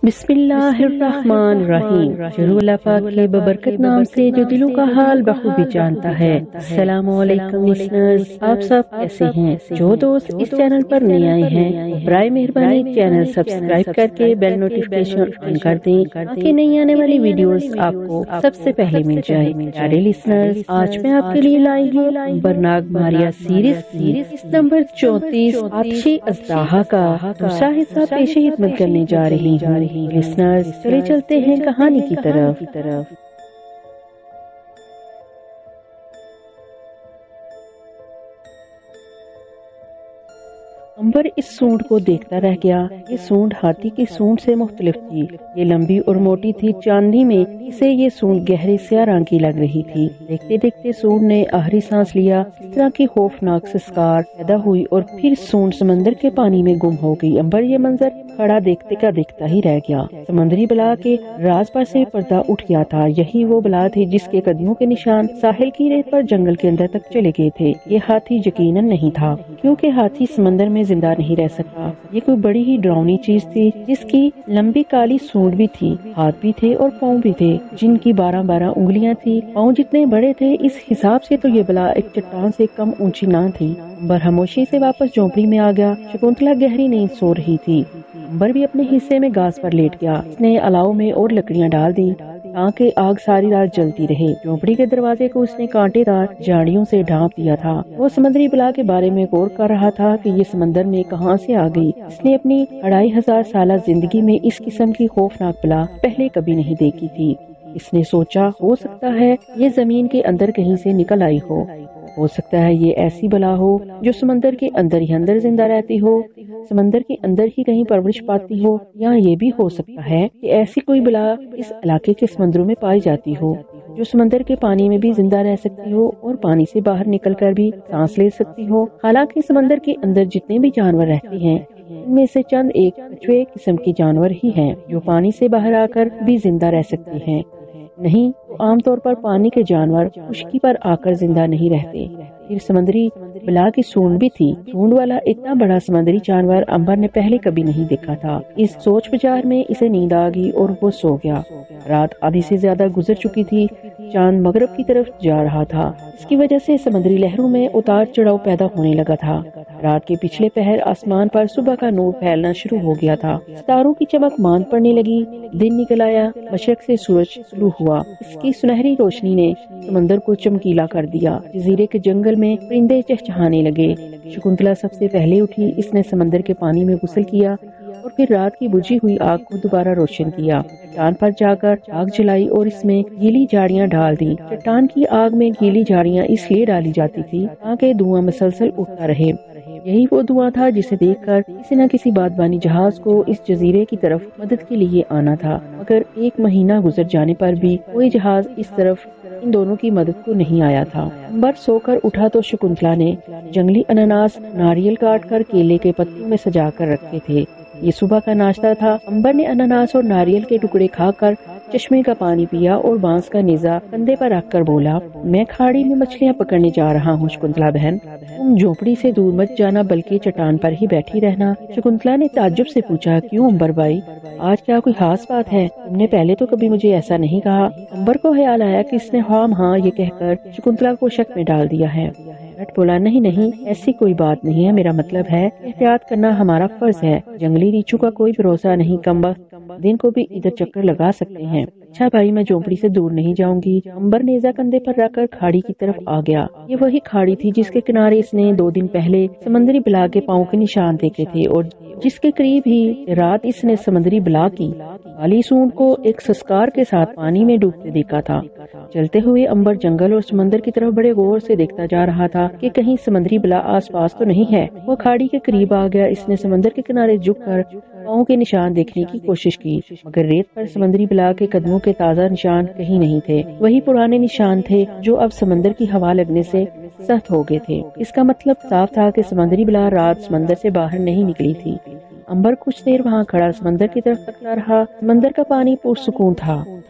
بسم اللہ الرحمن الرحیم۔ شروع اللہ پاک کے ببرکت نام سے جو دلوں کا حال بخوبی جانتا ہے۔ السلام علیکم لسنرز، آپ سب کیسے ہیں؟ جو دوست اس چینل پر نئے آئے ہیں برائے مہربانی چینل سبسکرائب کر کے بیل نوٹیفیکیشن آن کر دیں تاکہ نئی آنے والی ویڈیوز آپ کو سب سے پہلے مل جائے۔ پیارے لسنرز، آج میں آپ کے لیے لائی ہوں برناگ ماریا سیریز نمبر 34 آتشِ اژدہا کا دوسرا حصہ پیش خدمت کرنے جا رہی ہوں۔ لسنرز، چلے چلتے ہیں کہانی کی طرف۔ امبر اس سونڈ کو دیکھتا رہ گیا۔ یہ سونڈ ہاتھی کی سونڈ سے مختلف تھی۔ یہ لمبی اور موٹی تھی۔ چاندنی میں اسے یہ سونڈ گہرے سیاہ رنگ کی لگ رہی تھی۔ دیکھتے دیکھتے سونڈ نے آخری سانس لیا۔ اس طرح کی خوفناک سسکار پیدا ہوئی اور پھر سونڈ سمندر کے پانی میں گم ہو گئی۔ امبر یہ منظر کھڑا دیکھتے کا دیکھتا ہی رہ گیا۔ سمندری بلا کے راز پر سے پردہ اٹھ گیا تھا۔ یہی وہ بلا تھی جس کے قدموں کے نشان ساحل کی ریت پر جنگل کے اندر تک چلے گئے تھے۔ یہ ہاتھی یقیناً نہیں تھا، کیونکہ ہاتھی سمندر میں زندہ نہیں رہ سکتا۔ یہ کوئی بڑی ہی ڈراؤنی چیز تھی جس کی لمبی کالی سونڈ بھی تھی، ہاتھ بھی تھے اور پاؤں بھی تھے جن کی 12 انگلیاں تھی۔ پاؤں جتنے بڑے تھے اس حساب سے تو یہ بلا ایک چٹان سے کم اونچی نہ تھی۔ امبر خاموشی سے واپس جھونپڑی میں آ گیا۔ شکنتلا گہری نیند سو رہی تھی۔ امبر بھی اپنے حصے میں گھاس پر لیٹ گیا۔ اس نے الاؤ میں اور لکڑیاں ڈال دی تاکہ آگ ساری رات جلتی رہے۔ جھونپڑی کے دروازے کو اس نے کانٹے دار جھاڑیوں سے ڈھانپ دیا تھا۔ وہ سمندری بلا کے بارے میں غور کر رہا تھا کہ یہ سمندر میں کہاں سے آ گئی۔ اس نے اپنی 2500 سالہ زندگی میں اس قسم کی خوفناک بلا پہلے کبھی نہیں دیکھی تھی۔ اس نے سوچا ہو سکتا ہے یہ زمین کے اندر کہیں سے نکل آئی ہو سکتا ہے یہ ایسی بلا ہو جو سمندر کے اندر ہی اندر زندہ رہتی ہو، سمندر کے اندر ہی کہیں پرورش پاتی ہو، یا یہ بھی ہو سکتا ہے کہ ایسی کوئی بلا اس علاقے کے سمندروں میں پائی جاتی ہو جو سمندر کے پانی میں بھی زندہ رہ سکتی ہو اور پانی سے باہر نکل کر بھی سانس لے سکتی ہو۔ حالانکہ سمندر کے اندر جتنے بھی جانور رہتے ہیں ان میں سے چند ایک کچھوے قسم کے جانور ہی ہیں جو پانی سے باہر آ کر بھی زندہ رہ سکتے ہیں، نہیں تو عام طور پر پانی کے جانور خشکی پر آ کر زندہ نہیں رہتے۔ پھر سمندری بلا کی سونڈ بھی تھی۔ سونڈ والا اتنا بڑا سمندری جانور امبر نے پہلے کبھی نہیں دیکھا تھا۔ اس سوچ بچار میں اسے نیند آ گئی اور وہ سو گیا۔ رات آدھی سے زیادہ گزر چکی تھی۔ چاند مغرب کی طرف جا رہا تھا۔ اس کی وجہ سے سمندری لہروں میں اتار چڑھاؤ پیدا ہونے لگا تھا۔ رات کے پچھلے پہر آسمان پر صبح کا نور پھیلنا شروع ہو گیا تھا۔ ستاروں کی چمک ماند پڑنے لگی۔ دن نکل آیا۔ مشرق سے سورج طلوع ہوا۔ اس کی سنہری روشنی نے سمندر کو چمکیلا کر دیا۔ جزیرے کے جنگل میں پرندے چہچہانے لگے۔ شکنتلا سب سے پہلے اٹھی۔ اس نے سمندر کے پانی میں غسل کیا اور پھر رات کی بجھی ہوئی آگ کو دوبارہ روشن کیا۔ چٹان پر جا کر آگ جلائی اور اس میں گیلی جھاڑیاں ڈال دی۔ چٹان کی آگ میں گیلی جھاڑیاں اس لیے ڈالی جاتی تھی تاکہ دھواں مسلسل اٹھتا رہے۔ یہی وہ دھواں تھا جسے دیکھ کر کسی نہ کسی بادبانی جہاز کو اس جزیرے کی طرف مدد کے لیے آنا تھا، مگر 1 مہینہ گزر جانے پر بھی کوئی جہاز اس طرف ان دونوں کی مدد کو نہیں آیا تھا۔ امبر سو کر اٹھا تو شکنتلا نے جنگلی اناناس ناریل کاٹ کر کیلے کے پتوں میں سجا کر رکھے تھے۔ یہ صبح کا ناشتہ تھا۔ امبر نے اناناس اور ناریل کے ٹکڑے کھا کر چشمے کا پانی پیا اور بانس کا نیزہ کندھے پر رکھ کر بولا، میں کھاڑی میں مچھلیاں پکڑنے جا رہا ہوں شکنتلا بہن، تم جھونپڑی سے دور مت جانا بلکہ چٹان پر ہی بیٹھی رہنا۔ شکنتلا نے تعجب سے پوچھا، کیوں امبر بھائی، آج کیا کوئی خاص بات ہے؟ تم نے پہلے تو کبھی مجھے ایسا نہیں کہا۔ امبر کو خیال آیا کہ اس نے ہاں یہ کہہ کر شکنتلا کو شک میں ڈال دیا ہے۔ رٹ بولا، نہیں ایسی کوئی بات نہیں ہے، میرا مطلب ہے احتیاط کرنا ہمارا فرض ہے۔ جنگلی ریچھوں کا کوئی بھروسہ نہیں، کم وقت دن کو بھی ادھر چکر لگا سکتے ہیں۔ اچھا بھائی، میں جھونپڑی سے دور نہیں جاؤں گی۔ امبر نیزہ کندھے پر رکھ کر کھاڑی کی طرف آ گیا۔ یہ وہی کھاڑی تھی جس کے کنارے اس نے 2 دن پہلے سمندری بلا کے پاؤں کے نشان دیکھے تھے اور جس کے قریب ہی رات اس نے سمندری بلا کی کالی سونڈ کو ایک سسکار کے ساتھ پانی میں ڈوبتے دیکھا تھا۔ چلتے ہوئے امبر جنگل اور سمندر کی طرف بڑے غور سے دیکھتا جا رہا تھا کہ کہیں سمندری بلا آس پاس تو نہیں ہے۔ وہ کھاڑی کے قریب آ گیا۔ اس نے سمندر کے کنارے جھک کر پاؤں کے نشان دیکھنے کی کوشش کی، مگر ریت پر سمندری بلا کے قدموں کے تازہ نشان کہیں نہیں تھے۔ وہی پرانے نشان تھے جو اب سمندر کی ہوا لگنے سے سخت ہو گئے تھے۔ اس کا مطلب صاف تھا کہ سمندری بلا رات سمندر سے باہر نہیں نکلی تھی۔ امبر کچھ دیر وہاں کھڑا سمندر کی طرف تکتا رہا۔ سمندر کا پانی پرسکون تھا۔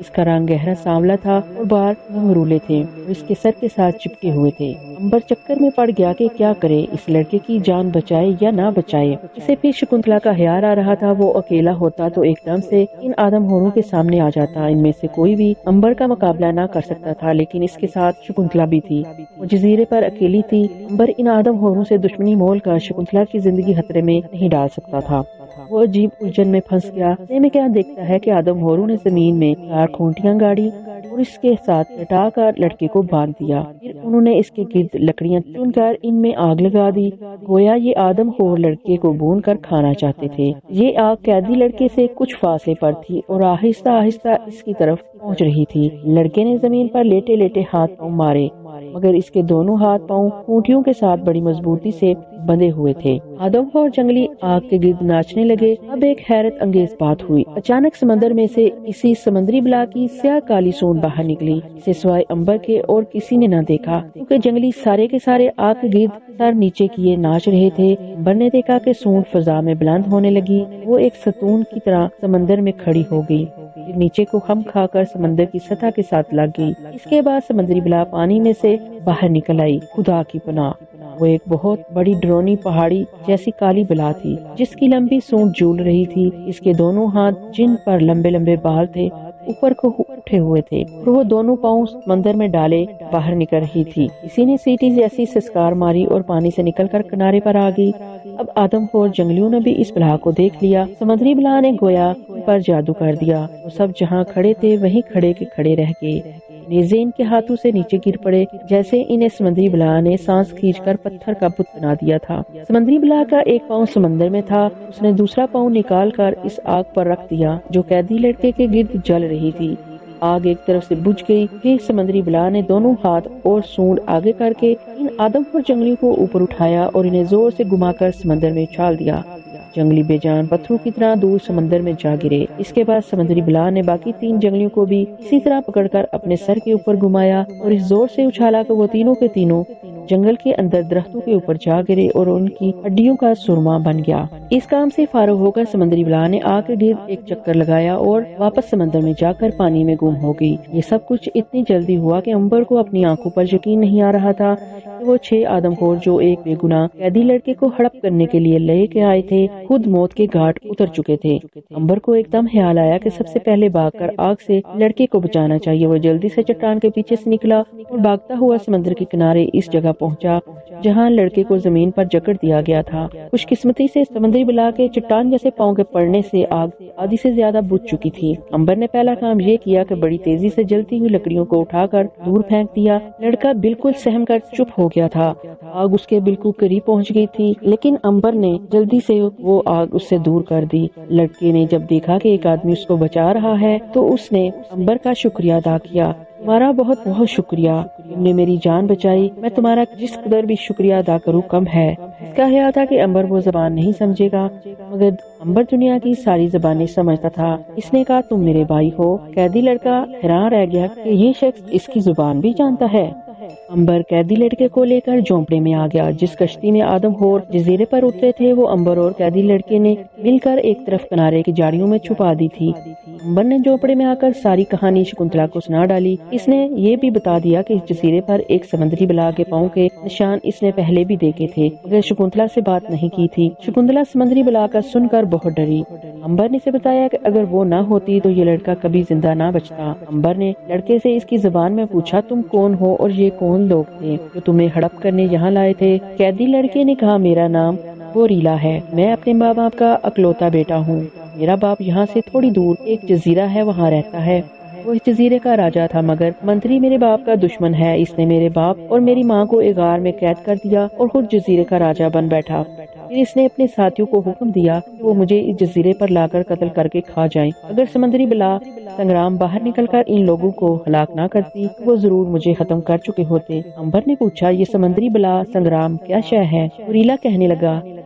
اس کا رنگ گہرا سانولا تھا اور بال گھنگرولے تھے اور اس کے سر کے ساتھ چپکے ہوئے تھے۔ امبر چکر میں پڑ گیا کہ کیا کرے، اس لڑکے کی جان بچائے یا نہ بچائے۔ اسے پھر شکنتلا کا خیال آ رہا تھا، وہ اکیلا ہوتا تو ایک دم سے ان آدم ہوروں کے سامنے آ جاتا۔ ان میں سے کوئی بھی امبر کا مقابلہ نہ کر سکتا تھا، لیکن اس کے ساتھ شکنتلا بھی تھی۔ وہ جزیرے پر اکیلی تھی۔ امبر ان آدم ہوروں سے دشمنی مول کر شکنتلا کی زندگی خطرے میں نہیں ڈال سکتا تھا۔ وہ عجیب الجھن میں پھنس گیا۔ میں کیا دیکھتا ہے کہ آدم ہوروں نے زمین میں 4 کھونٹیاں گاڑی اور اس کے ساتھ لٹا کر لڑکے کو باندھ دیا۔ پھر انہوں نے اس کے گرد لکڑیاں چن کر ان میں آگ لگا دی، گویا یہ آدم ہور لڑکے کو بھون کر کھانا چاہتے تھے۔ یہ آگ قیدی لڑکے سے کچھ فاصلے پر تھی اور آہستہ آہستہ اس کی طرف پہنچ رہی تھی۔ لڑکے نے زمین پر لیٹے لیٹے ہاتھ پاؤں مارے، مگر اس کے دونوں ہاتھ پاؤں کھونٹیوں کے ساتھ بڑی مضبوطی سے بندھے ہوئے تھے۔ آدم اور جنگلی آگ کے گرد ناچنے لگے۔ اب ایک حیرت انگیز بات ہوئی۔ اچانک سمندر میں سے اسی سمندری بلا کی سیاہ کالی سونڈ باہر نکلی۔ اسے سوائے امبر کے اور کسی نے نہ دیکھا، کیونکہ جنگلی سارے کے سارے آگ کے گرد سر نیچے کیے ناچ رہے تھے۔ امبر نے دیکھا کہ سونڈ فضا میں بلند ہونے لگی، وہ ایک ستون کی طرح سمندر میں کھڑی ہو گئی، پھر نیچے کو خم کھا کر سمندر کی سطح کے ساتھ لگ گئی۔ اس کے بعد سمندری بلا پانی میں سے باہر نکل آئی۔ خدا کی پناہ، وہ ایک بہت بڑی ڈرونی پہاڑی جیسی کالی بلا تھی، جس کی لمبی سونڈ جھول رہی تھی۔ اس کے دونوں ہاتھ، جن پر لمبے لمبے بال تھے، اوپر کو اٹھے ہوئے تھے اور وہ دونوں پاؤں سمندر میں ڈالے باہر نکل رہی تھی۔ کسی نے سیٹی جیسی سسکار ماری اور پانی سے نکل کر کنارے پر آ گئی۔ اب آدم اور جنگلیوں نے بھی اس بلا کو دیکھ لیا۔ سمندری بلا نے گویا ان پر جادو کر دیا۔ وہ سب جہاں کھڑے تھے وہیں کھڑے کے کھڑے رہ گئے۔ نیزے ان کے ہاتھوں سے نیچے گر پڑے، جیسے انہیں سمندری بلا نے سانس کھینچ کر پتھر کا بت بنا دیا تھا۔ سمندری بلا کا ایک پاؤں سمندر میں تھا۔ اس نے دوسرا پاؤں نکال کر اس آگ پر رکھ دیا جو قیدی لڑکے کے گرد جل رہی تھی۔ آگ ایک طرف سے بجھ گئی۔ پھر سمندری بلا نے دونوں ہاتھ اور سونڈ آگے کر کے ان آدم اور جنگلیوں کو اوپر اٹھایا اور انہیں زور سے گھما کر سمندر میں اچھال دیا۔ جنگلی بے جان پتھروں کی طرح دور سمندر میں جا گرے۔ اس کے بعد سمندری بلا نے باقی 3 جنگلیوں کو بھی اسی طرح پکڑ کر اپنے سر کے اوپر گھمایا اور اس زور سے اچھالا کہ وہ تینوں کے تینوں جنگل کے اندر درختوں کے اوپر جا گرے اور ان کی ہڈیوں کا سرما بن گیا۔ اس کام سے فارغ ہو کر سمندری بلا نے آگ کے گرد ایک چکر لگایا اور واپس سمندر میں جا کر پانی میں گم ہو گئی۔ یہ سب کچھ اتنی جلدی ہوا کہ امبر کو اپنی آنکھوں پر یقین نہیں آ رہا تھا کہ وہ 6 آدم خور جو ایک بے گناہ قیدی لڑکے کو ہڑپ کرنے کے لیے لے کے آئے تھے، خود موت کے گھاٹ اتر چکے تھے۔ امبر کو ایک دم خیال آیا کہ سب سے پہلے بھاگ کر آگ سے لڑکے کو بچانا چاہیے۔ وہ جلدی سے چٹان کے پیچھے سے نکلا اور بھاگتا ہوا سمندر کے کنارے اس جگہ پہنچا جہاں لڑکے کو زمین پر جکڑ دیا گیا تھا۔ خوش قسمتی سے سمندری بلا کے چٹان جیسے پاؤں کے پڑنے سے آگ آدھی سے زیادہ بجھ چکی تھی۔ امبر نے پہلا کام یہ کیا کہ بڑی تیزی سے جلتی ہوئی لکڑیوں کو اٹھا کر دور پھینک دیا۔ لڑکا بالکل سہم کر چپ ہو گیا تھا۔ آگ اس کے بالکل قریب پہنچ گئی تھی، لیکن امبر نے جلدی سے وہ آگ اس سے دور کر دی۔ لڑکے نے جب دیکھا کہ ایک آدمی اس کو بچا رہا ہے تو اس نے امبر کا شکریہ ادا کیا۔ تمہارا بہت بہت شکریہ، تم نے میری جان بچائی، میں تمہارا جس قدر بھی شکریہ ادا کروں کم ہے۔ اس کا خیال تھا کہ امبر وہ زبان نہیں سمجھے گا، مگر امبر دنیا کی ساری زبانیں سمجھتا تھا۔ اس نے کہا تم میرے بھائی ہو۔ قیدی لڑکا حیران رہ گیا کہ یہ شخص اس کی زبان بھی جانتا ہے۔ امبر قیدی لڑکے کو لے کر جھونپڑے میں آ گیا۔ جس کشتی میں آدم ہور جزیرے پر اترے تھے وہ امبر اور قیدی لڑکے نے مل کر ایک طرف کنارے کی جھاڑیوں میں چھپا دی تھی۔ امبر نے جھونپڑے میں آ کر ساری کہانی شکنتلا کو سنا ڈالی۔ اس نے یہ بھی بتا دیا کہ اس جزیرے پر ایک سمندری بلا کے پاؤں کے نشان اس نے پہلے بھی دیکھے تھے، مگر شکنتلا سے بات نہیں کی تھی۔ شکنتلا سمندری بلا کا سن کر بہت ڈری۔ امبر نے اسے بتایا کہ اگر وہ نہ ہوتی تو یہ لڑکا کبھی زندہ نہ بچتا۔ امبر نے لڑکے سے اس کی زبان میں پوچھا تم کون ہو اور یہ کون لوگ تھے جو تمہیں ہڑپ کرنے یہاں لائے تھے؟ قیدی لڑکے نے کہا میرا نام گوریلا ہے، میں اپنے ماں باپ کا اکلوتا بیٹا ہوں۔ میرا باپ یہاں سے تھوڑی دور ایک جزیرہ ہے وہاں رہتا ہے۔ وہ اس جزیرے کا راجا تھا، مگر منتری میرے باپ کا دشمن ہے۔ اس نے میرے باپ اور میری ماں کو ایک غار میں قید کر دیا اور خود جزیرے کا راجا بن بیٹھا۔ پھر اس نے اپنے ساتھیوں کو حکم دیا کہ وہ مجھے اس جزیرے پر لا کر قتل کر کے کھا جائیں۔ اگر سمندری بلا سنگرام باہر نکل کر ان لوگوں کو ہلاک نہ کرتی تو وہ ضرور مجھے ختم کر چکے ہوتے۔ امبر نے پوچھا یہ سمندری بلا سنگرام کیا شے ہے؟ گوریلا کہنے لگا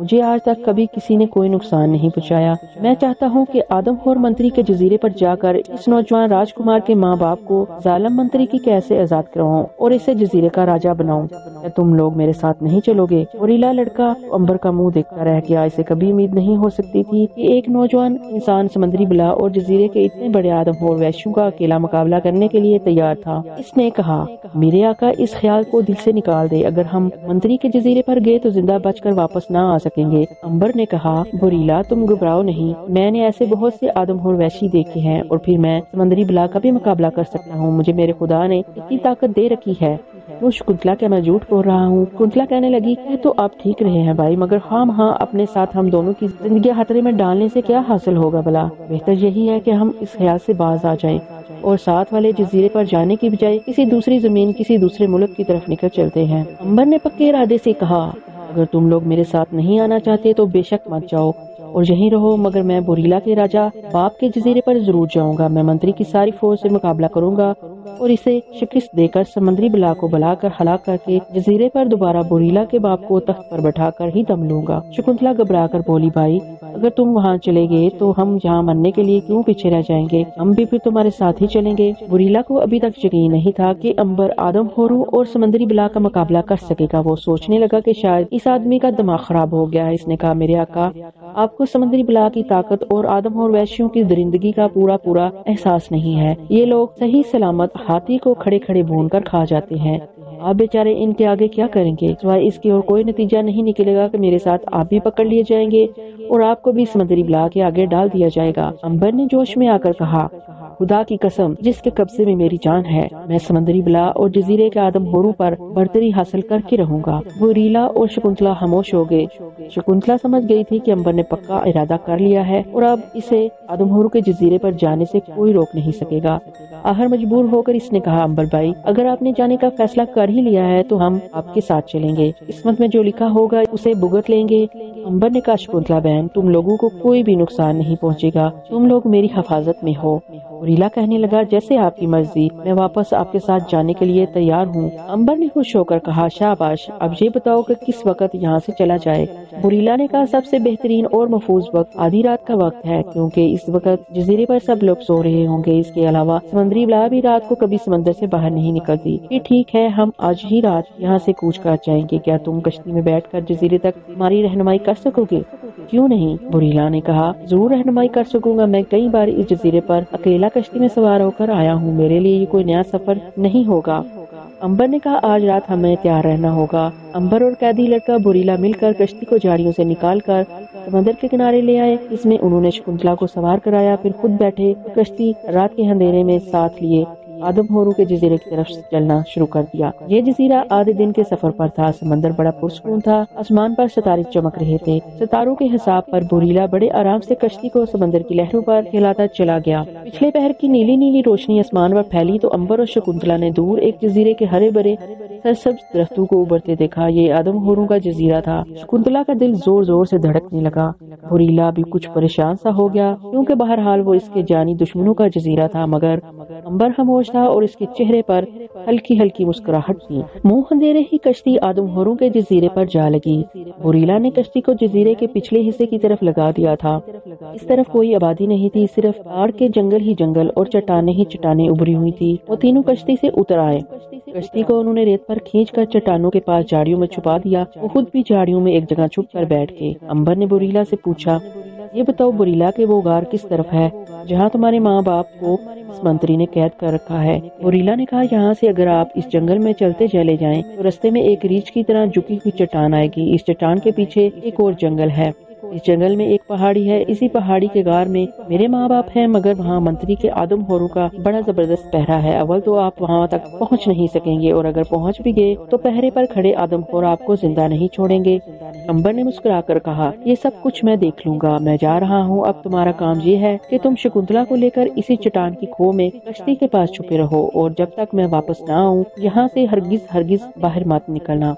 مجھے آج تک کبھی کسی نے کوئی نقصان نہیں پہنچایا۔ میں چاہتا ہوں کہ آدم خور منتری کے جزیرے پر جا کر اس نوجوان راجکمار کے ماں باپ کو ظالم منتری کی قید سے آزاد کرواؤں اور اسے جزیرے کا راجہ بناؤں۔ کیا تم لوگ میرے ساتھ نہیں چلو گے؟ گوریلا لڑکا امبر کا منہ دیکھتا رہ گیا۔ اسے کبھی امید نہیں ہو سکتی تھی کہ ایک نوجوان انسان سمندری بلا اور جزیرے کے اتنے بڑے آدم خور وحشیوں کا اکیلا مقابلہ کرنے کے لیے تیار تھا۔ اس نے کہا، میرے آقا اس خیال کو دل سے نکال دے، اگر ہم منتری کے جزیرے پر گئے تو زندہ بچ کر واپس نہ آ سکیں گے۔ امبر نے کہا، گوریلا تم گھبراؤ نہیں، میں نے ایسے بہت سے آدم خور وحشی دیکھے ہیں اور پھر میں سمندری بلا کا بھی مقابلہ کر سکتا ہوں۔ مجھے میرے خدا نے اتنی طاقت دے رکھی ہے۔ وہ شکنتلا، کیا میں جھوٹ بول رہا ہوں؟ شکنتلا کہنے لگی، کہ تو آپ ٹھیک رہے ہیں بھائی، مگر ہاں اپنے ساتھ ہم دونوں کی زندگی خطرے میں ڈالنے سے کیا حاصل ہوگا بلا؟ بہتر یہی ہے کہ ہم اس خیال سے باز آ جائیں اور ساتھ والے جزیرے پر جانے کی بجائے کسی دوسری زمین، کسی دوسرے ملک کی طرف نکل چلتے ہیں۔ امبر نے پکے ارادے سے کہا، اگر تم لوگ میرے ساتھ نہیں آنا چاہتے تو بے شک مت جاؤ اور یہیں رہو، مگر میں بوریلا کے راجہ باپ کے جزیرے پر ضرور جاؤں گا۔ میں منتری کی ساری فوج سے مقابلہ کروں گا اور اسے شکست دے کر سمندری بلا کو بلا کر ہلاک کر کے جزیرے پر دوبارہ بوریلا کے باپ کو تخت پر بٹھا کر ہی دم لوں گا۔ شکنتلا گھبرا کر بولی، بھائی اگر تم وہاں چلے گئے تو ہم یہاں مرنے کے لیے کیوں پیچھے رہ جائیں گے؟ ہم بھی پھر تمہارے ساتھ ہی چلیں گے۔ بوریلا کو ابھی تک یقین نہیں تھا کہ امبر آدم خوروں اور سمندری بلا کا مقابلہ کر سکے گا۔ وہ سوچنے لگا کہ شاید اس آدمی کا دماغ خراب ہو گیا ہے۔ اس نے کہا، میرے آقا آپ کو سمندری بلا کی طاقت اور آدم اور وحشیوں کی درندگی کا پورا احساس نہیں ہے۔ یہ لوگ صحیح سلامت ہاتھی کو کھڑے کھڑے بھون کر کھا جاتے ہیں۔ آپ بیچارے ان کے آگے کیا کریں گے؟ سوائے اس کی اور کوئی نتیجہ نہیں نکلے گا کہ میرے ساتھ آپ بھی پکڑ لیے جائیں گے اور آپ کو بھی سمندری بلا کے آگے ڈال دیا جائے گا۔ امبر نے جوش میں آ کر کہا، خدا کی قسم جس کے قبضے میں میری جان ہے، میں سمندری بلا اور جزیرے کے آدم خوروں پر برتری حاصل کر کے رہوں گا۔ گوریلا اور شکنتلا خاموش ہو گئے۔ شکنتلا سمجھ گئی تھی کہ امبر نے پکا ارادہ کر لیا ہے اور اب اسے آدم خوروں کے جزیرے پر جانے سے کوئی روک نہیں سکے گا۔ آخر مجبور ہو کر اس نے کہا، امبر بھائی اگر آپ نے جانے کا فیصلہ کر ہی لیا ہے تو ہم آپ کے ساتھ چلیں گے، قسمت میں جو لکھا ہوگا اسے بھگت لیں گے۔ امبر نے کہا، شکنتلا بہن تم لوگوں کو کوئی بھی نقصان نہیں پہنچے گا، تم لوگ میری حفاظت میں ہو۔ گوریلا کہنے لگا، جیسے آپ کی مرضی، میں واپس آپ کے ساتھ جانے کے لیے تیار ہوں۔ امبر نے خوش ہو کر کہا، شاباش، اب یہ بتاؤ کہ کس وقت یہاں سے چلا جائے؟ گوریلا نے کہا، سب سے بہترین اور محفوظ وقت آدھی رات کا وقت ہے، کیونکہ اس وقت جزیرے پر سب لوگ سو رہے ہوں گے۔ اس کے علاوہ سمندری بلا بھی رات کو کبھی سمندر سے باہر نہیں نکلتی۔ یہ ٹھیک ہے، ہم آج ہی رات یہاں سے کوچ کر جائیں گے۔ کیا تم کشتی میں بیٹھ کر جزیرے تک ہماری رہنمائی کر سکو گے؟ کیوں نہیں، گوریلا نے کہا، ضرور رہنمائی کر سکوں گا۔ میں کئی بار اس جزیرے پر اکیلا کشتی میں سوار ہو کر آیا ہوں، میرے لیے یہ کوئی نیا سفر نہیں ہوگا۔ امبر نے کہا، آج رات ہمیں تیار رہنا ہوگا۔ امبر اور قیدی لڑکا بوریلا مل کر کشتی کو جھاڑیوں سے نکال کر سمندر کے کنارے لے آئے، جس میں انہوں نے شکنتلا کو سوار کرایا، پھر خود بیٹھے کشتی رات کے اندھیرے میں ساتھ لیے آدم خوروں کے جزیرے کی طرف چلنا شروع کر دیا۔ یہ جزیرہ آدھے دن کے سفر پر تھا۔ سمندر بڑا پرسکون تھا، آسمان پر ستارے چمک رہے تھے۔ ستاروں کے حساب پر بوریلا بڑے آرام سے کشتی کو سمندر کی لہروں پر کھلاتا چلا گیا۔ پچھلے پہر کی نیلی نیلی روشنی آسمان پر پھیلی تو امبر اور شکنتلا نے دور ایک جزیرے کے ہرے بھرے سرسبز درختوں کو ابھرتے دیکھا۔ یہ آدم خوروں کا جزیرہ تھا۔ شکنتلا کا دل زور زور سے دھڑکنے لگا۔ بوریلا بھی کچھ پریشان سا ہو گیا، کیونکہ بہرحال وہ اس کے جانی دشمنوں کا جزیرہ تھا، مگر امبر خاموش تھا اور اس کے چہرے پر ہلکی ہلکی مسکراہٹ تھی۔ منہ اندھیرے ہی کشتی آدم خوروں کے جزیرے پر جا لگی۔ بوریلا نے کشتی کو جزیرے کے پچھلے حصے کی طرف لگا دیا تھا۔ اس طرف کوئی آبادی نہیں تھی، صرف پہاڑ کے جنگل ہی جنگل اور چٹانیں ہی چٹانیں ابھری ہوئی تھی۔ وہ تینوں کشتی سے اتر آئے۔ کشتی کو انہوں نے ریت پر کھینچ کر چٹانوں کے پاس جھاڑیوں میں چھپا دیا۔ وہ خود بھی جھاڑیوں میں ایک جگہ چھپ کر بیٹھ گئے۔ امبر نے بوریلا سے پوچھا، یہ بتاؤ بوریلا کہ وہ غار کس طرف ہے جہاں تمہارے ماں باپ کو اس منتری نے قید کر رکھا ہے؟ بوریلا نے کہا، یہاں سے اگر آپ اس جنگل میں چلتے چلے جائیں تو رستے میں ایک ریچھ کی طرح جھکی ہوئی چٹان آئے گی۔ اس چٹان کے پیچھے ایک اور جنگل ہے، اس جنگل میں ایک پہاڑی ہے، اسی پہاڑی کے غار میں میرے ماں باپ ہیں، مگر وہاں منتری کے آدم خوروں کا بڑا زبردست پہرا ہے۔ اول تو آپ وہاں تک پہنچ نہیں سکیں گے اور اگر پہنچ بھی گئے تو پہرے پر کھڑے آدم خور آپ کو زندہ نہیں چھوڑیں گے۔ امبر نے مسکرا کر کہا، یہ سب کچھ میں دیکھ لوں گا، میں جا رہا ہوں۔ اب تمہارا کام یہ ہے کہ تم شکنتلا کو لے کر اسی چٹان کی کھو میں کشتی کے پاس چھپے رہو اور جب تک میں واپس نہ آؤں یہاں سے ہرگز باہر مت نکلنا۔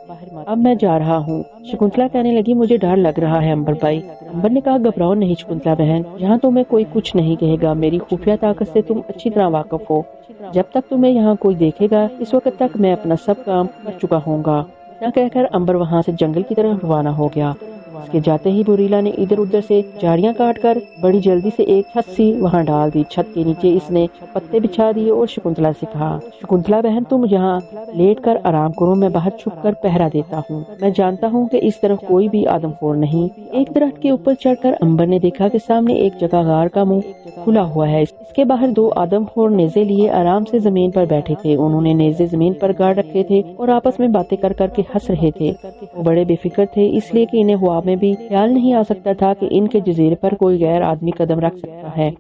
اب میں جا رہا ہوں۔ شکنتلا کہنے لگی، مجھے ڈر لگ رہا ہے امبر بھائی۔ امبر نے کہا، گھبراؤ نہیں شکنتلا بہن، یہاں تمہیں کوئی کچھ نہیں کہے گا، میری خفیہ طاقت سے تم اچھی طرح واقف ہو۔ جب تک تمہیں یہاں کوئی دیکھے گا اس وقت تک میں اپنا سب کام کر چکا ہوں گا۔ نہ کہہ کر امبر وہاں سے جنگل کی طرف روانہ ہو گیا۔ اس کے جاتے ہی بوریلا نے ادھر ادھر سے جاڑیاں کاٹ کر بڑی جلدی سے ایک چھت سی وہاں ڈال دی۔ چھت کے نیچے اس نے پتے بچھا دیے اور شکنتلا سے کہا، شکنتلا بہن تم یہاں لیٹ کر آرام کرو، میں باہر چھپ کر پہرا دیتا ہوں۔ میں جانتا ہوں کہ اس طرف کوئی بھی آدم خور نہیں۔ ایک درخت کے اوپر چڑھ کر امبر نے دیکھا کہ سامنے ایک جگہ غار کا منہ کھلا ہوا ہے۔ اس کے باہر دو آدم خور نیزے لیے آرام سے زمین پر بیٹھے تھے۔ انہوں نے نیزے زمین پر گاڑ رکھے تھے اور آپس میں باتیں کر کر کے ہنس رہے تھے۔ وہ بڑے بے فکر تھے، اس لیے کہ انہیں خواب میں بھی خیال نہیں آ سکتا تھا کہ ان کے جزیرے پر کوئی غیر آدمی قدم رکھ سکتا ہے۔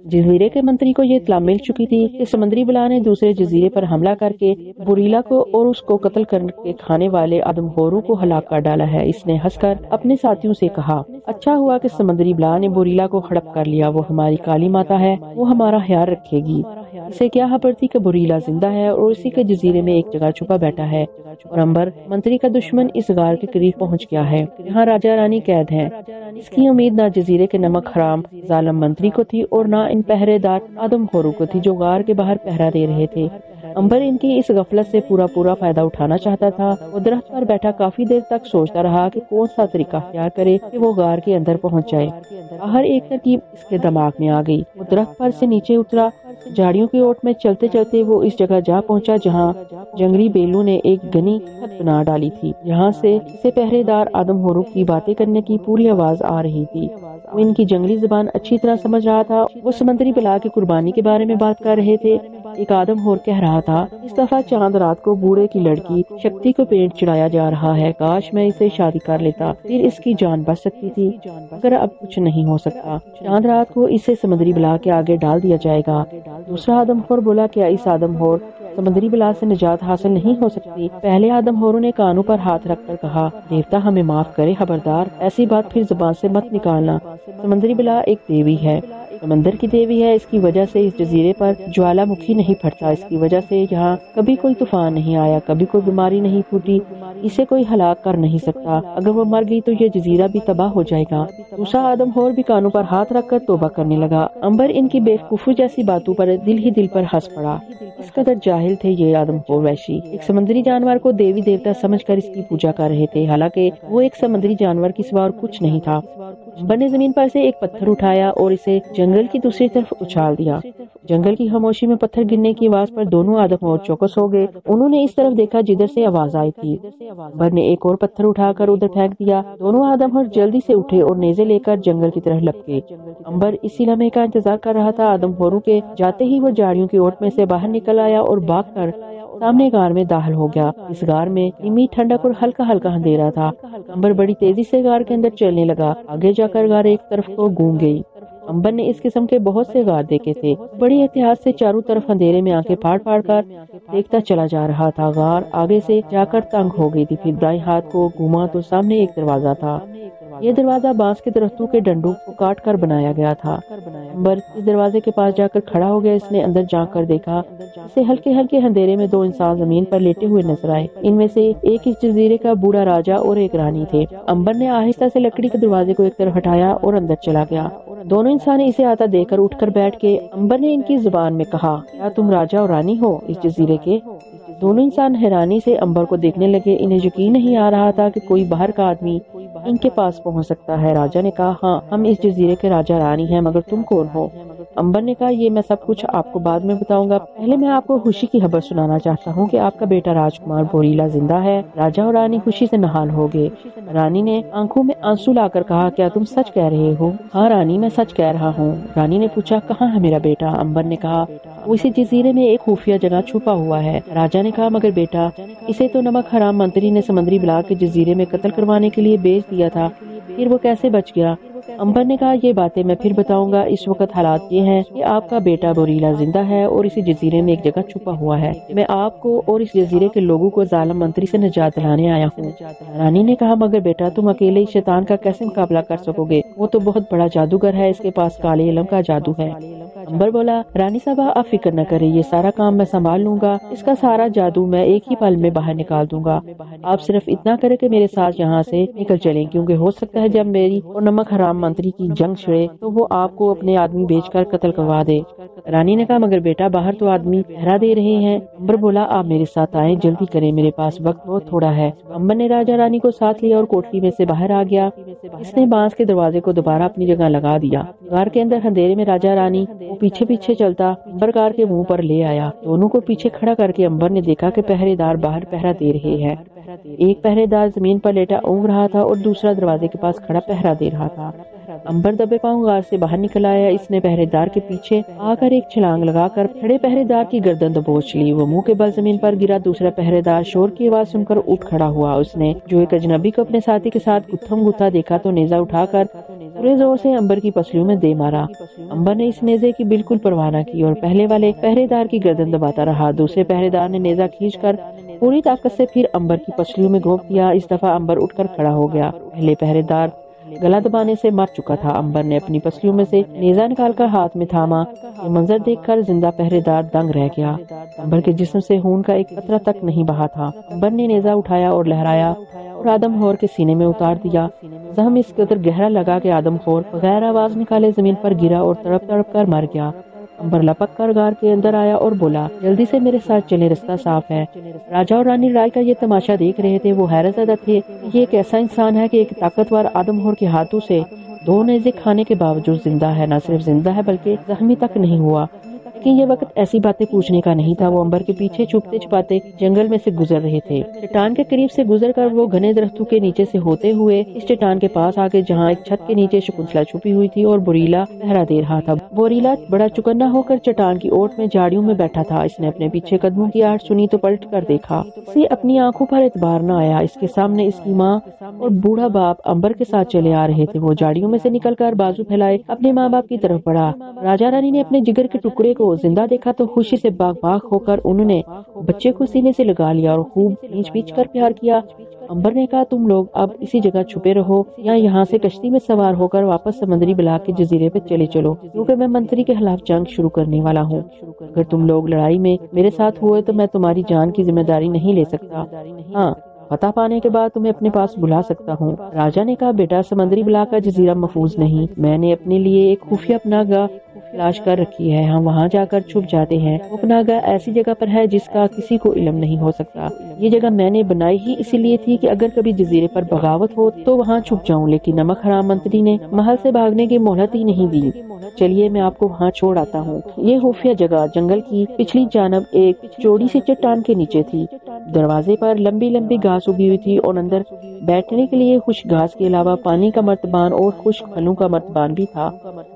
جزیرے کے منتری کو یہ اطلاع مل چکی تھی کہ سمندری بلا نے دوسرے جزیرے پر حملہ کر کے بوریلا کو اور اس کو قتل کر کے کھانے والے آدم خوروں کو ہلاک کر ڈالا ہے۔ اس نے ہنس کر اپنے ساتھیوں سے کہا، اچھا ہوا کہ سمندری بلا نے بوریلا کو ہڑپ کر لیا، وہ ہماری کالی ماتا ہے، وہ ہمارا خیال رکھے گی۔ اسے کیا خبر تھی کہ بوریلا زندہ ہے اور اسی کے جزیرے میں ایک جگہ چھپا بیٹھا ہے، اور امبر منتری کا دشمن اس غار کے قریب پہنچ گیا ہے جہاں راجا رانی قید ہیں۔ اس کی امید نہ جزیرے کے نمک حرام ظالم منتری کو تھی اور نہ ان پہرے دار آدم خوروں کو تھی جو غار کے باہر پہرا دے رہے تھے۔ امبر ان کی اس غفلت سے پورا فائدہ اٹھانا چاہتا تھا۔ وہ درخت پر بیٹھا کافی دیر تک سوچتا رہا کہ کون سا طریقہ اختیار کرے کہ وہ غار کے اندر پہنچ جائے۔ باہر ایک ترکیب اس کے دماغ میں آ گئی۔ وہ درخت پر سے نیچے اترا، جھاڑیوں کی اوٹ میں چلتے چلتے وہ اس جگہ جا پہنچا جہاں جنگلی بیلوں نے ایک گھنی چھت بنا ڈالی تھی، جہاں سے اسے پہرے دار آدم خوروں کی باتیں کرنے کی پوری آواز آ رہی تھی۔ وہ ان کی جنگلی زبان اچھی طرح سمجھ رہا تھا۔ وہ سمندری بلا کی قربانی کے بارے میں بات کر رہے تھے۔ ایک آدم خور کہہ رہا تھا، اس دفعہ چاند رات کو بوڑھے کی لڑکی شکتی کو پینٹ چڑھایا جا رہا ہے، کاش میں اسے شادی کر لیتا، پھر اس کی جان بچ سکتی تھی، مگر اب کچھ نہیں ہو سکتا۔ چاند رات کو اسے سمندری بلا کے آگے ڈال دیا جائے گا۔ دوسرا آدم خور بولا، کیا اس آدم خور سمندری بلا سے نجات حاصل نہیں ہو سکتی؟ پہلے آدم خوروں نے کانوں پر ہاتھ رکھ کر کہا، دیوتا ہمیں معاف کرے، خبردار ایسی بات پھر زبان سے مت نکالنا۔ سمندری بلا ایک دیوی ہے، سمندر کی دیوی ہے، اس کی وجہ سے اس جزیرے پر جوالا مکھی نہیں پھٹتا، اس کی وجہ سے یہاں کبھی کوئی طوفان نہیں آیا، کبھی کوئی بیماری نہیں پھوٹی، اسے کوئی ہلاک کر نہیں سکتا، اگر وہ مر گئی تو یہ جزیرہ بھی تباہ ہو جائے گا۔ دوسرا آدم خور بھی کانوں پر ہاتھ رکھ کر توبہ کرنے لگا۔ امبر ان کی بیوقوفی جیسی باتوں پر دل ہی دل پر ہنس پڑا۔ اس قدر جاہل تھے یہ آدم خور وحشی، ایک سمندری جانور کو دیوی دیوتا سمجھ کر اس کی پوجا کر رہے تھے، حالانکہ وہ ایک سمندری جانور کی سوا اور کچھ نہیں تھا۔ امبر نے زمین پر سے ایک پتھر اٹھایا اور اسے جنگل کی دوسری طرف اچھال دیا۔ جنگل کی خاموشی میں پتھر گرنے کی آواز پر دونوں آدم خور چوکس ہو گئے۔ انہوں نے اس طرف دیکھا جدھر سے آواز آئی تھی۔ امبر نے ایک اور پتھر اٹھا کر ادھر پھینک دیا۔ دونوں آدم خور جلدی سے اٹھے اور نیزے لے کر جنگل کی طرف لپکے۔ امبر اسی لمحے کا انتظار کر رہا تھا۔ آدم خوروں کے جاتے ہی وہ جھاڑیوں کی اوٹ میں سے باہر نکل آیا اور بھاگ کر سامنے غار میں داخل ہو گیا۔ اس غار میں نیمی ٹھنڈک اور ہلکا ہلکا اندھیرا تھا۔ امبر بڑی تیزی سے غار کے اندر چلنے لگا۔ آگے جا کر غار ایک طرف کو گھوم گئی۔ امبر نے اس قسم کے بہت سے غار دیکھے تھے، بڑی احتیاط سے چاروں طرف اندھیرے میں آنکھیں پھاڑ پھاڑ کر دیکھتا چلا جا رہا تھا۔ غار آگے سے جا کر تنگ ہو گئی تھی، پھر دائیں ہاتھ کو گھوما تو سامنے ایک دروازہ تھا۔ یہ دروازہ بانس کے درختوں کے ڈنڈوں کو کاٹ کر بنایا گیا تھا۔ امبر اس دروازے کے پاس جا کر کھڑا ہو گیا۔ اس نے اندر جا کر دیکھا، اسے ہلکے ہلکے اندھیرے میں دو انسان زمین پر لیٹے ہوئے نظر آئے۔ ان میں سے ایک اس جزیرے کا بوڑھا راجا اور ایک رانی تھے۔ امبر نے آہستہ سے لکڑی کے دروازے کو ایک طرف ہٹایا اور اندر چلا گیا۔ دونوں انسان اسے آتا دیکھ کر اٹھ کر بیٹھ کے امبر نے ان کی زبان میں کہا، کیا تم راجا اور رانی ہو اس جزیرے کے؟ دونوں انسان حیرانی سے امبر کو دیکھنے لگے۔ انہیں یقین نہیں آ رہا تھا کہ کوئی باہر کا آدمی ان کے پاس پہنچ سکتا ہے۔ راجا نے کہا، ہاں ہم اس جزیرے کے راجا رانی ہیں، مگر تم کون ہو؟ امبر نے کہا، یہ میں سب کچھ آپ کو بعد میں بتاؤں گا، پہلے میں آپ کو خوشی کی خبر سنانا چاہتا ہوں کہ آپ کا بیٹا راجکمار بوریلا زندہ ہے۔ راجا اور رانی خوشی سے نہال ہو گئے۔ رانی نے آنکھوں میں آنسو لا کر کہا، کیا تم سچ کہہ رہے ہو؟ ہاں رانی، میں سچ کہہ رہا ہوں۔ رانی نے پوچھا، کہاں ہے میرا بیٹا؟ امبر نے کہا، وہ اسی جزیرے میں ایک خفیہ جگہ چھپا ہوا ہے۔ راجا نے کہا، مگر بیٹا، اسے تو نمک حرام منتری نے سمندری بلا کے جزیرے میں قتل کروانے کے لیے بھیج دیا تھا، پھر وہ کیسے بچ گیا؟ امبر نے کہا، یہ باتیں میں پھر بتاؤں گا، اس وقت حالات یہ ہیں کہ آپ کا بیٹا بوریلا زندہ ہے اور اسی جزیرے میں ایک جگہ چھپا ہوا ہے۔ میں آپ کو اور اس جزیرے کے لوگوں کو ظالم منتری سے نجات دلانے آیا ہوں۔ رانی نے کہا، مگر بیٹا، تم اکیلے اس شیطان کا کیسے مقابلہ کر سکو گے؟ وہ تو بہت بڑا جادوگر ہے، اس کے پاس کالے علم کا جادو ہے۔ امبر بولا، رانی صاحبہ آپ فکر نہ کریں، یہ سارا کام میں سنبھال لوں گا، اس کا سارا جادو میں ایک ہی پل میں باہر نکال دوں گا۔ آپ صرف اتنا کریں کہ میرے ساتھ یہاں سے نکل چلیں، کیونکہ ہو سکتا ہے جب میری اور نمک حرام حرام منتری کی جنگ چھڑے تو وہ آپ کو اپنے آدمی بیچ کر قتل کروا دے۔ رانی نے کہا مگر بیٹا باہر تو آدمی پہرا دے رہے ہیں۔ امبر بولا آپ میرے ساتھ آئیں، جلدی کریں، میرے پاس وقت بہت تھوڑا ہے۔ امبر نے راجہ رانی کو ساتھ لیا اور کوٹری میں سے باہر آ گیا۔ اس نے بانس کے دروازے کو دوبارہ اپنی جگہ لگا دیا۔ غار کے اندر اندھیرے میں راجہ رانی وہ پیچھے پیچھے چلتا امبر غار کے منہ پر لے آیا۔ دونوں کو پیچھے کھڑا کر کے امبر نے دیکھا کہ پہرے دار باہر پہرا دے رہے ہیں۔ ایک پہرے دار زمین پر لیٹا اونگ رہا تھا اور دوسرا دروازے کے پاس کھڑا پہرا دے رہا تھا۔ امبر دبے پاؤں غار سے باہر نکل آیا۔ اس نے پہرے دار کے پیچھے آ کر ایک چھلانگ لگا کر کھڑے پہرے دار کی گردن دبوچ لی۔ وہ منہ کے بل زمین پر گرا۔ دوسرا پہرے دار شور کی آواز سن کر اٹھ کھڑا ہوا۔ اس نے جو ایک اجنبی کو اپنے ساتھی کے ساتھ گتھم گتھا دیکھا تو نیزہ اٹھا کر پورے زور سے امبر کی پسلیوں میں دے مارا۔ امبر نے اس نیزے کی بالکل پرواہ نہ کی اور پہلے والے پہرے دار کی گردن دباتا رہا۔ دوسرے پہرے دار نے نیزہ کھینچ کر پوری طاقت سے پھر امبر کی پسلیوں میں گھونپ دیا۔ اس دفعہ امبر اٹھ کر کھڑا ہو گیا۔ پہلے پہرے دار گلا دبانے سے مر چکا تھا۔ امبر نے اپنی پسلیوں میں سے نیزہ نکال کر ہاتھ میں تھاما۔ یہ منظر دیکھ کر زندہ پہرے دار دنگ رہ گیا۔ امبر کے جسم سے خون کا ایک قطرہ تک نہیں بہا تھا۔ امبر نے نیزہ اٹھایا اور لہرایا اور آدم خور کے سینے میں اتار دیا۔ زخم اس قدر گہرا لگا کہ آدم خور بغیر آواز نکالے زمین پر گرا اور تڑپ تڑپ کر مر گیا۔ امبر لپک کر غار کے اندر آیا اور بولا جلدی سے میرے ساتھ چلے، رستہ صاف ہے۔ راجہ اور رانی لڑائی کا یہ تماشا دیکھ رہے تھے۔ وہ حیرت زدہ تھے کہ یہ ایک ایسا انسان ہے کہ ایک طاقتور آدم خور کے ہاتھوں سے 2 نیزے کھانے کے باوجود زندہ ہے۔ نہ صرف زندہ ہے بلکہ زخمی تک نہیں ہوا۔ لیکن یہ وقت ایسی باتیں پوچھنے کا نہیں تھا۔ وہ امبر کے پیچھے چھپتے چھپاتے جنگل میں سے گزر رہے تھے۔ چٹان کے قریب سے گزر کر وہ گھنے درختوں کے نیچے سے ہوتے ہوئے اس چٹان کے پاس آ گئے جہاں ایک چھت کے نیچے شکنتلا چھپی ہوئی تھی اور بوریلا پہرا دے رہا تھا۔ بوریلا بڑا چکنا ہو کر چٹان کی اوٹ میں جھاڑیوں میں بیٹھا تھا۔ اس نے اپنے پیچھے قدموں کی آہٹ سنی تو پلٹ کر دیکھا۔ اسے اپنی آنکھوں پر اعتبار نہ آیا۔ اس کے سامنے اس کی ماں اور بوڑھا باپ امبر کے ساتھ چلے آ رہے تھے۔ وہ جھاڑیوں میں سے نکل کر بازو پھیلائے اپنے ماں باپ کی طرف بڑھا۔ راجہ رانی نے اپنے جگر کے ٹکڑے کو زندہ دیکھا تو خوشی سے باغ باغ ہو کر انہوں نے بچے کو سینے سے لگا لیا اور خوب کھینچ پیچ کر پیار کیا۔ امبر نے کہا تم لوگ اب اسی جگہ چھپے رہو یا یہاں سے کشتی میں سوار ہو کر واپس سمندری بلاک کے جزیرے پہ چلے چلو، کیونکہ میں منتری کے خلاف جنگ شروع کرنے والا ہوں۔ اگر تم لوگ لڑائی میں میرے ساتھ ہوئے تو میں تمہاری جان کی ذمہ داری نہیں لے سکتا، ہاں فتح پانے کے بعد تمہیں اپنے پاس بلا سکتا ہوں۔ راجہ نے کہا بیٹا سمندری بلاک کا جزیرہ محفوظ نہیں، میں نے اپنے لیے ایک خفیہ پناہ گاہ تلاش کر رکھی ہے، ہم وہاں جا کر چھپ جاتے ہیں۔ وہ پناہ گاہ ایسی جگہ پر ہے جس کا کسی کو علم نہیں ہو سکتا۔ یہ جگہ میں نے بنائی ہی اسی لیے تھی کہ اگر کبھی جزیرے پر بغاوت ہو تو وہاں چھپ جاؤں، لیکن نمک حرام منتری نے محل سے بھاگنے کی مہلت ہی نہیں دی۔ چلیے میں آپ کو وہاں چھوڑ آتا ہوں۔ یہ خفیہ جگہ جنگل کی پچھلی جانب ایک چوڑی سی چٹان کے نیچے تھی۔ دروازے پر لمبی لمبی گھاس اگی ہوئی تھی اور اندر بیٹھنے کے لیے خشک گھاس کے علاوہ پانی کا مرتبان اور خشک پھلوں کا مرتبان بھی تھا۔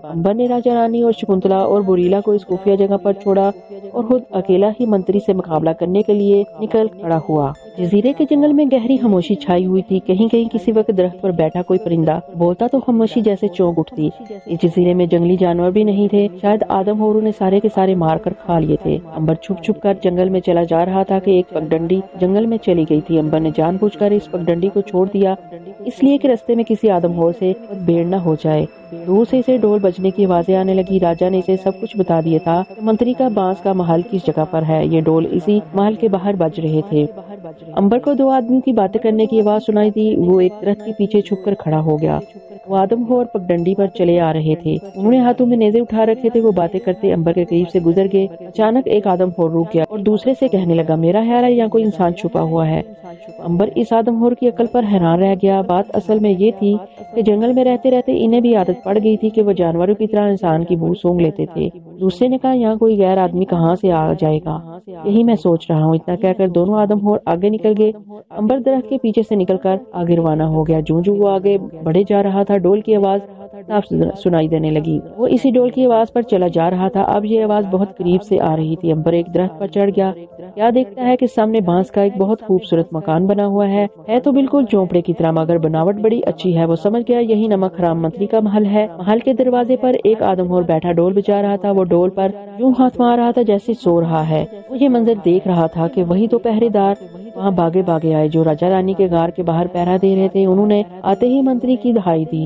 امبر نے راجہ رانی اور شکنتلا اور بوریلا کو اس خفیہ جگہ پر چھوڑا اور خود اکیلا ہی منتری سے مقابلہ کرنے کے لیے نکل کھڑا ہوا۔ جزیرے کے جنگل میں گہری خاموشی چھائی ہوئی تھی۔ کہیں کہیں کسی وقت درخت پر بیٹھا کوئی پرندہ بولتا تو خاموشی جیسے چونک اٹھتی۔ اس جزیرے میں جنگلی جانور بھی نہیں تھے، شاید آدم خوروں نے سارے کے سارے مار کر کھا لیے تھے۔ امبر چھپ چھپ کر جنگل میں چلا جا رہا تھا کہ ایک پگڈنڈی جنگل میں چلی گئی تھی۔ امبر نے جان بوجھ کر اس پگڈنڈی کو چھوڑ دیا اس لیے کہ رستے میں کسی آدم خور سے بھیڑ نہ ہو جائے۔ دور سے اسے ڈول بجنے کی آوازیں آنے لگی۔ راجہ نے اسے سب کچھ بتا دیا تھا کہ منتری کا بانس کا محل کس جگہ پر ہے۔ یہ ڈول اسی محل کے باہر بج رہے تھے۔ امبر کو 2 آدمیوں کی باتیں کرنے کی آواز سنائی دی۔ وہ ایک درخت کے پیچھے چھپ کر کھڑا ہو گیا۔ وہ آدم خور پگڈنڈی پر چلے آ رہے تھے۔ انہوں نے ہاتھوں میں نیزے اٹھا رکھے تھے۔ وہ باتیں کرتے امبر کے قریب سے گزر گئے۔ اچانک ایک آدم خور رک گیا اور دوسرے سے کہنے لگا میرا خیال ہے یہاں کوئی انسان چھپا ہوا ہے۔ امبر اس آدم خور کی عقل پر حیران رہ گیا۔ بات اصل میں یہ تھی کہ جنگل میں رہتے رہتے انہیں بھی عادت پڑ گئی تھی کہ وہ جانوروں کی طرح انسان کی بو سونگھ لیتے تھے۔ دوسرے نے کہا یہاں کوئی غیر آدمی کہاں سے آ جائے گا، یہی میں سوچ رہا ہوں۔ اتنا کہہ کر دونوں آدم خور آگے نکل گئے۔ امبر درخت کے پیچھے سے نکل کر آگے روانہ ہو گیا۔ جوں جوں وہ آگے بڑھے جا رہا تھا ڈول کی آواز صاف سنائی دینے لگی۔ وہ اسی ڈول کی آواز پر چلا جا رہا تھا۔ اب یہ آواز بہت قریب سے آ رہی تھی۔ امبر ایک درخت پر چڑھ گیا۔ کیا دیکھتا ہے کہ سامنے بانس کا ایک بہت خوبصورت مکان بنا ہوا ہے تو بالکل جھونپڑے کی طرح مگر بناوٹ بڑی اچھی ہے۔ وہ سمجھ گیا یہی نمک حرام منتری کا محل ہے۔ محل کے دروازے پر ایک آدم خور بیٹھا ڈول بجا رہا تھا۔ وہ ڈول پر یوں ہاتھ مار رہا تھا جیسے سو رہا ہے۔ وہ یہ منظر دیکھ رہا تھا کہ وہی تو پہرے دار وہاں باغے باغے آئے جو راجہ رانی کے غار کے باہر پہرا دے رہے تھے۔ انہوں نے آتے ہی منتری کی دہائی دی۔